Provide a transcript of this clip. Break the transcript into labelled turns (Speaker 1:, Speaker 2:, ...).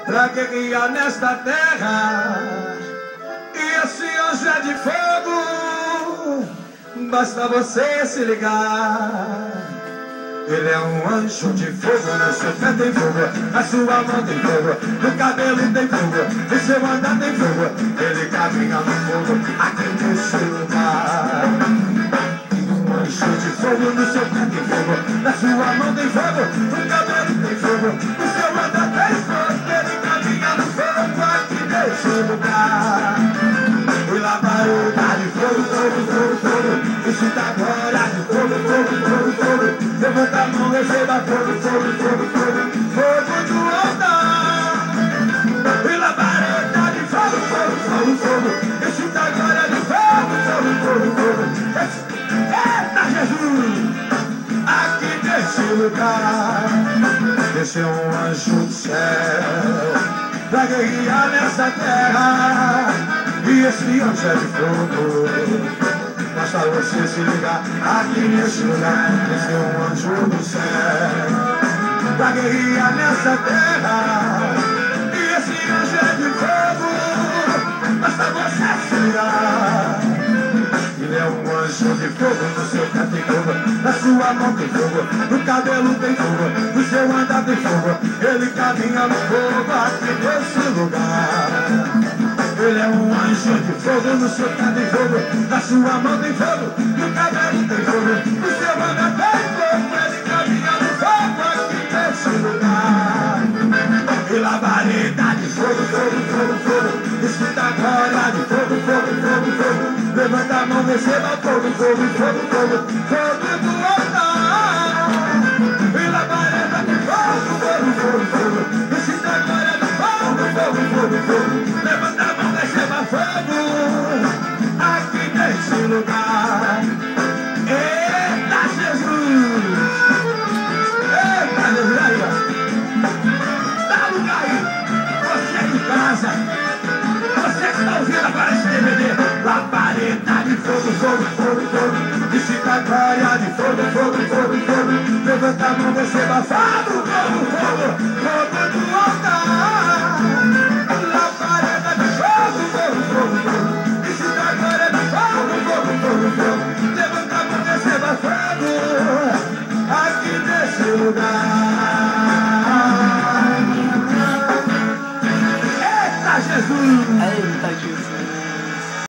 Speaker 1: pra guerrear nesta terra. E esse anjo é de fogo, basta você se ligar. Ele é um anjo de fogo, no seu pé tem fogo, na sua mão tem fogo, no cabelo tem fogo, no seu andar tem fogo. Ele caminha no fogo, aqui nesse lugar. Um anjo de fogo, no seu pé tem fogo, na sua mão tem fogo, no cabelo tem fogo, no seu andar tem fogo. Ele caminha no fogo, aqui nesse lugar. E labareda de fogo, fogo, fogo, fogo, isso dá glória de fogo, fogo, fogo, fogo. Levanta a mão, receba fogo, fogo, fogo, fogo, fogo do altar. E labareda de fogo, fogo, fogo, fogo, isso dá glória de fogo, fogo, fogo, fogo. Eita Jesus! Aqui nesse lugar desceu um anjo do céu pra guerrear nessa terra. E esse anjo é de fogo, basta você se ligar. Aqui nesse lugar desceu um anjo do céu pra guerrear nessa terra. E esse anjo é de fogo, basta você se ligar. Ele é um anjo de fogo, no seu pé tem fogo, na sua mão tem fogo, no cabelo tem fogo, no seu andar tem fogo. Ele caminha no fogo aqui nesse lugar. Ele é um anjo de fogo, no seu pé tem fogo, na sua mão tem fogo, no cabelo tem fogo, no seu andar tem fogo. Ele caminha no fogo aqui nesse lugar. E labareda de fogo, fogo, fogo, fogo, escuta a glória de fogo, fogo, fogo, fogo. Levanta a mão, receba fogo, fogo, fogo, fogo, fogo do altar. E labareda de fogo, fogo, fogo, fogo, escuta a glória de fogo, fogo, fogo, fogo. Levanta a mão, receba fogo aqui nesse lugar. Eita Jesus! Eita Jesus, aí ó, dá lugar aí, você de casa, você que está ouvindo agora esse DVD. Labareda de fogo, fogo, fogo, fogo, excita a glória de fogo, fogo, fogo, fogo. Levanta a mão, receba fogo, fogo, fogo, fogo do altar. Labareda de fogo, fogo, fogo, fogo, excita a glória de fogo, fogo, fogo, fogo.